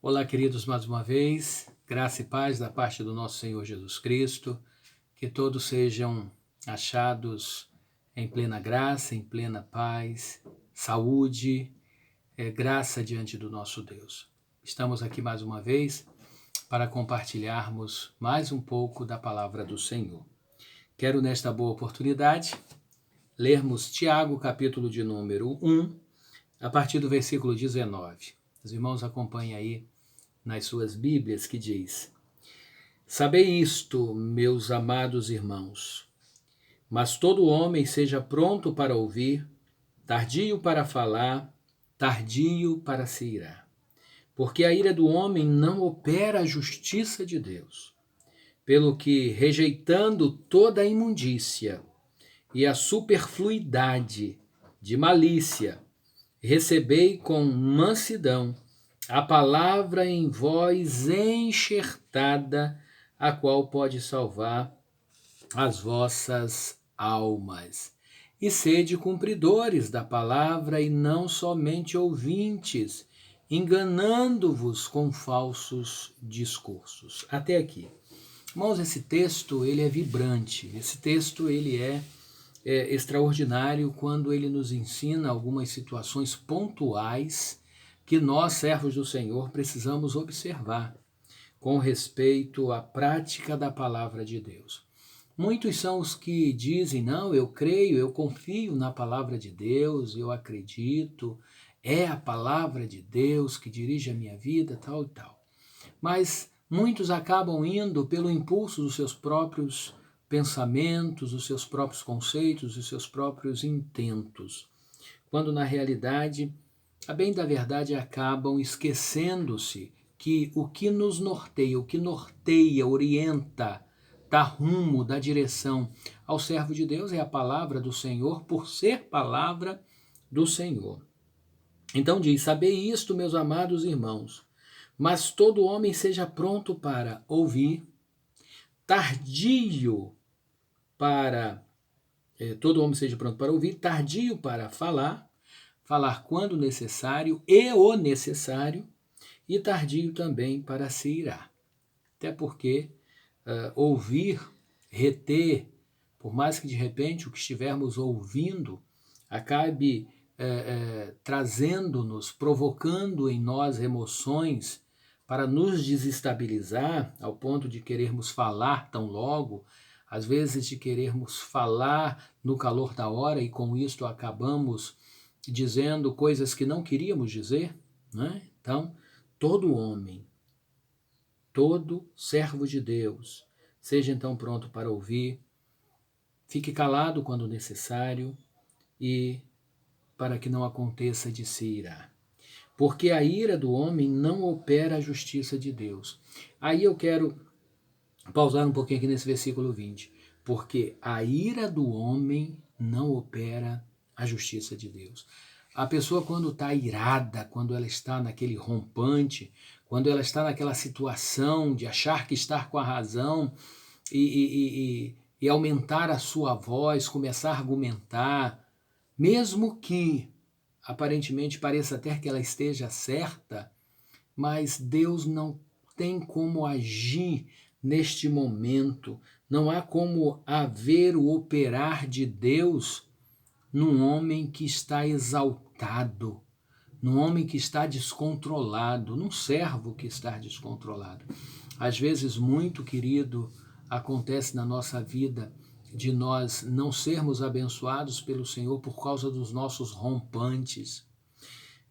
Olá, queridos, mais uma vez, graça e paz da parte do nosso Senhor Jesus Cristo, que todos sejam achados em plena graça, em plena paz, saúde, graça diante do nosso Deus. Estamos aqui mais uma vez para compartilharmos mais um pouco da palavra do Senhor. Quero, nesta boa oportunidade, lermos Tiago, capítulo de número 1, a partir do versículo 19. Os irmãos acompanhem aí nas suas Bíblias, que diz: Sabei isto, meus amados irmãos, mas todo homem seja pronto para ouvir, tardio para falar, tardio para se irar. Porque a ira do homem não opera a justiça de Deus. Pelo que, rejeitando toda a imundícia e a superfluidade de malícia, recebei com mansidão a palavra em vós enxertada, a qual pode salvar as vossas almas. E sede cumpridores da palavra e não somente ouvintes, enganando-vos com falsos discursos. Até aqui. Irmãos, esse texto ele é vibrante, esse texto ele é extraordinário quando ele nos ensina algumas situações pontuais que nós, servos do Senhor, precisamos observar com respeito à prática da palavra de Deus. Muitos são os que dizem, não, eu creio, eu confio na palavra de Deus, eu acredito, é a palavra de Deus que dirige a minha vida, tal e tal. Mas muitos acabam indo pelo impulso dos seus próprios pensamentos, os seus próprios conceitos, os seus próprios intentos, quando na realidade, a bem da verdade, acabam esquecendo-se que o que nos norteia, o que norteia, orienta, dá rumo, dá direção ao servo de Deus é a palavra do Senhor, por ser palavra do Senhor. Então diz, sabei isto, meus amados irmãos, mas todo homem seja pronto para ouvir, tardio para todo homem seja pronto para ouvir, tardio para falar, falar quando necessário e o necessário, e tardio também para se irar. Até porque ouvir, reter, por mais que de repente o que estivermos ouvindo acabe trazendo-nos, provocando em nós emoções para nos desestabilizar ao ponto de querermos falar tão logo, às vezes de querermos falar no calor da hora e com isto acabamos dizendo coisas que não queríamos dizer, né? Então, todo homem, todo servo de Deus, seja então pronto para ouvir, fique calado quando necessário e para que não aconteça de se irar. Porque a ira do homem não opera a justiça de Deus. Aí eu quero pausar um pouquinho aqui nesse versículo 20. Porque a ira do homem não opera a justiça de Deus. A pessoa quando está irada, quando ela está naquele rompante, quando ela está naquela situação de achar que está com a razão e aumentar a sua voz, começar a argumentar, mesmo que aparentemente pareça até que ela esteja certa, mas Deus não tem como agir neste momento, não há como haver o operar de Deus num homem que está exaltado, num homem que está descontrolado, num servo que está descontrolado. Às vezes, muito querido, acontece na nossa vida de nós não sermos abençoados pelo Senhor por causa dos nossos rompantes.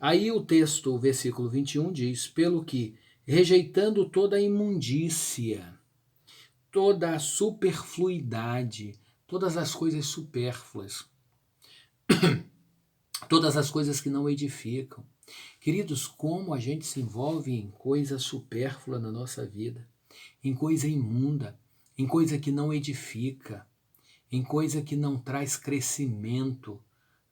Aí o texto, o versículo 21 diz, pelo que, rejeitando toda a imundícia, toda a superfluidade, todas as coisas supérfluas, todas as coisas que não edificam. Queridos, como a gente se envolve em coisa supérflua na nossa vida, em coisa imunda, em coisa que não edifica, em coisa que não traz crescimento,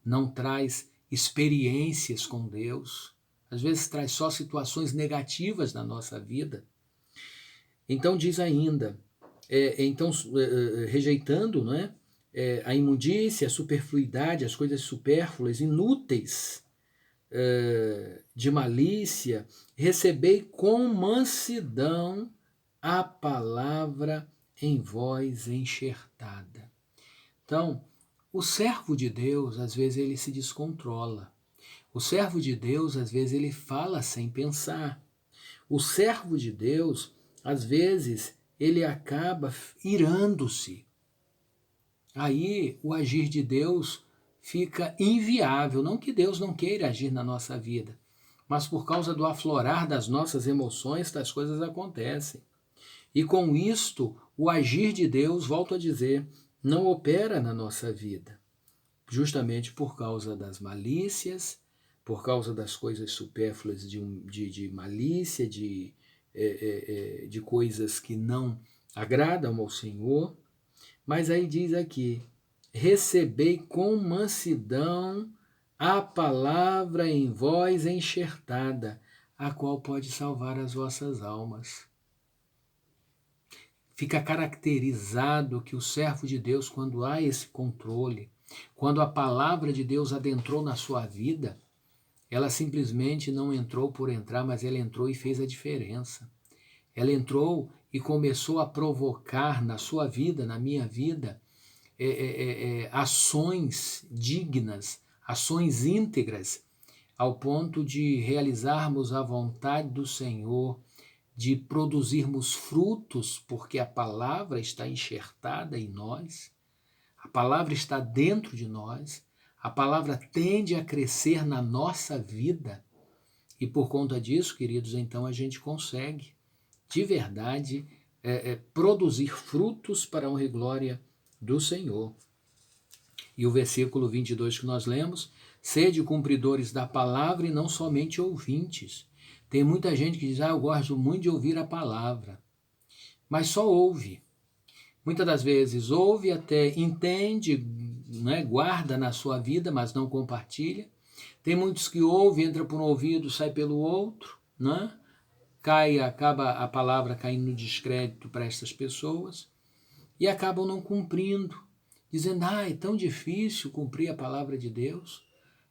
não traz experiências com Deus, às vezes traz só situações negativas na nossa vida. Então diz ainda, rejeitando, né, a imundícia, a superfluidade, as coisas supérfluas, inúteis, de malícia, recebei com mansidão a palavra em voz enxertada. Então, o servo de Deus, às vezes, ele se descontrola. O servo de Deus, às vezes, ele fala sem pensar. O servo de Deus, às vezes, ele acaba irando-se. Aí o agir de Deus fica inviável. Não que Deus não queira agir na nossa vida, mas por causa do aflorar das nossas emoções, tais coisas acontecem. E com isto, o agir de Deus, volto a dizer, não opera na nossa vida. Justamente por causa das malícias, por causa das coisas supérfluas de malícia, de coisas que não agradam ao Senhor. Mas aí diz aqui, recebei com mansidão a palavra em voz enxertada, a qual pode salvar as vossas almas. Fica caracterizado que o servo de Deus, quando há esse controle, quando a palavra de Deus adentrou na sua vida, ela simplesmente não entrou por entrar, mas ela entrou e fez a diferença. Ela entrou e começou a provocar na sua vida, na minha vida, ações dignas, ações íntegras, ao ponto de realizarmos a vontade do Senhor, de produzirmos frutos, porque a palavra está enxertada em nós, a palavra está dentro de nós, a palavra tende a crescer na nossa vida, e por conta disso, queridos, então a gente consegue, de verdade, produzir frutos para a honra e glória do Senhor. E o versículo 22 que nós lemos, sede cumpridores da palavra e não somente ouvintes. Tem muita gente que diz, eu gosto muito de ouvir a palavra, mas só ouve. Muitas das vezes ouve, até entende, né, guarda na sua vida, mas não compartilha. Tem muitos que ouvem, entra por um ouvido, sai pelo outro, né? Acaba a palavra caindo no descrédito para essas pessoas e acabam não cumprindo, dizendo, é tão difícil cumprir a palavra de Deus,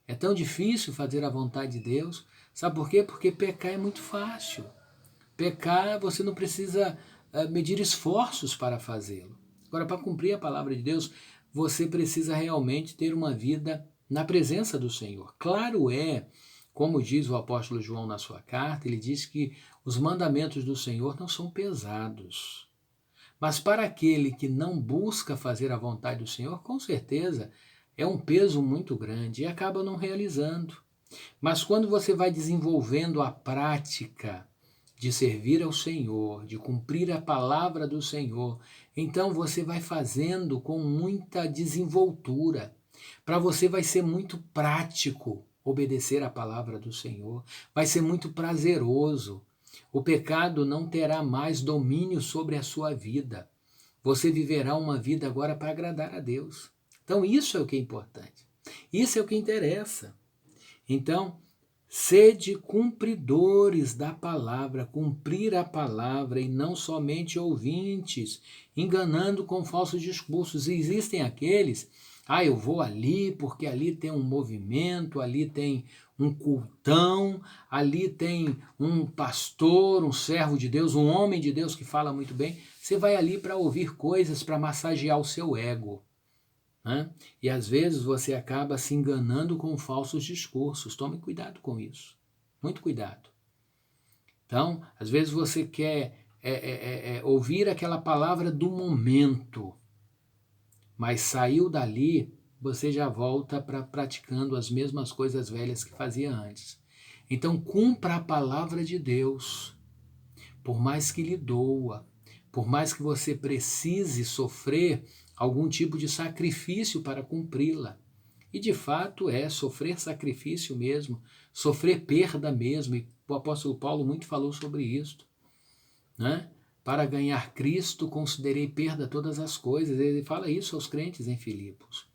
é tão difícil fazer a vontade de Deus. Sabe por quê? Porque pecar é muito fácil. Pecar, você não precisa medir esforços para fazê-lo. Agora, para cumprir a palavra de Deus, você precisa realmente ter uma vida na presença do Senhor. Claro é, como diz o apóstolo João na sua carta, ele diz que os mandamentos do Senhor não são pesados. Mas para aquele que não busca fazer a vontade do Senhor, com certeza é um peso muito grande e acaba não realizando. Mas quando você vai desenvolvendo a prática de servir ao Senhor, de cumprir a palavra do Senhor, então você vai fazendo com muita desenvoltura. Para você vai ser muito prático obedecer a palavra do Senhor, vai ser muito prazeroso. O pecado não terá mais domínio sobre a sua vida. Você viverá uma vida agora para agradar a Deus. Então isso é o que é importante. Isso é o que interessa. Então, sede cumpridores da palavra, cumprir a palavra e não somente ouvintes, enganando com falsos discursos. E existem aqueles, eu vou ali porque ali tem um movimento, ali tem um cultão, ali tem um pastor, um servo de Deus, um homem de Deus que fala muito bem. Você vai ali para ouvir coisas, para massagear o seu ego. Né? E às vezes você acaba se enganando com falsos discursos. Tome cuidado com isso. Muito cuidado. Então, às vezes você quer ouvir aquela palavra do momento, mas saiu dali, você já volta para praticando as mesmas coisas velhas que fazia antes. Então, cumpra a palavra de Deus, por mais que lhe doa, por mais que você precise sofrer algum tipo de sacrifício para cumpri-la. E de fato sofrer sacrifício mesmo, sofrer perda mesmo, e o apóstolo Paulo muito falou sobre isso. Né? Para ganhar Cristo, considerei perda todas as coisas. Ele fala isso aos crentes em Filipos.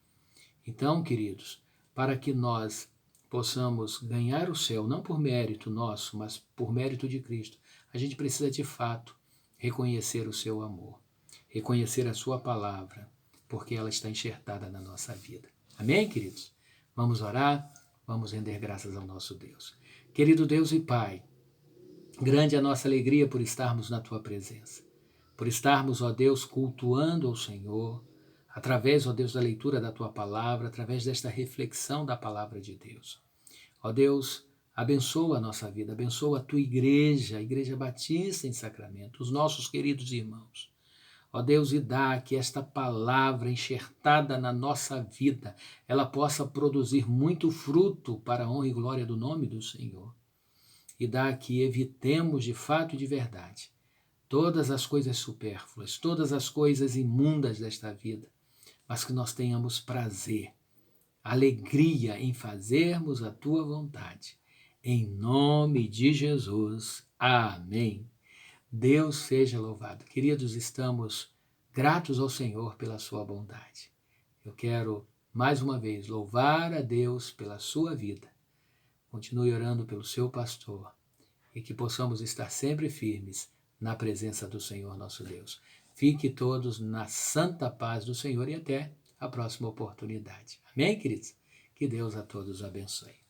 Então, queridos, para que nós possamos ganhar o céu, não por mérito nosso, mas por mérito de Cristo, a gente precisa de fato reconhecer o seu amor, reconhecer a sua palavra, porque ela está enxertada na nossa vida. Amém, queridos? Vamos orar? Vamos render graças ao nosso Deus. Querido Deus e Pai, grande é a nossa alegria por estarmos na Tua presença, por estarmos, ó Deus, cultuando ao Senhor, através, ó Deus, da leitura da Tua palavra, através desta reflexão da palavra de Deus. Ó Deus, abençoa a nossa vida, abençoa a Tua igreja, a Igreja Batista em Sacramento, os nossos queridos irmãos. Ó Deus, e dá que esta palavra enxertada na nossa vida, ela possa produzir muito fruto para a honra e glória do nome do Senhor. E dá que evitemos de fato e de verdade todas as coisas supérfluas, todas as coisas imundas desta vida, mas que nós tenhamos prazer, alegria em fazermos a Tua vontade. Em nome de Jesus. Amém. Deus seja louvado. Queridos, estamos gratos ao Senhor pela sua bondade. Eu quero, mais uma vez, louvar a Deus pela sua vida. Continue orando pelo seu pastor e que possamos estar sempre firmes na presença do Senhor nosso Deus. Fique todos na santa paz do Senhor e até a próxima oportunidade. Amém, queridos? Que Deus a todos abençoe.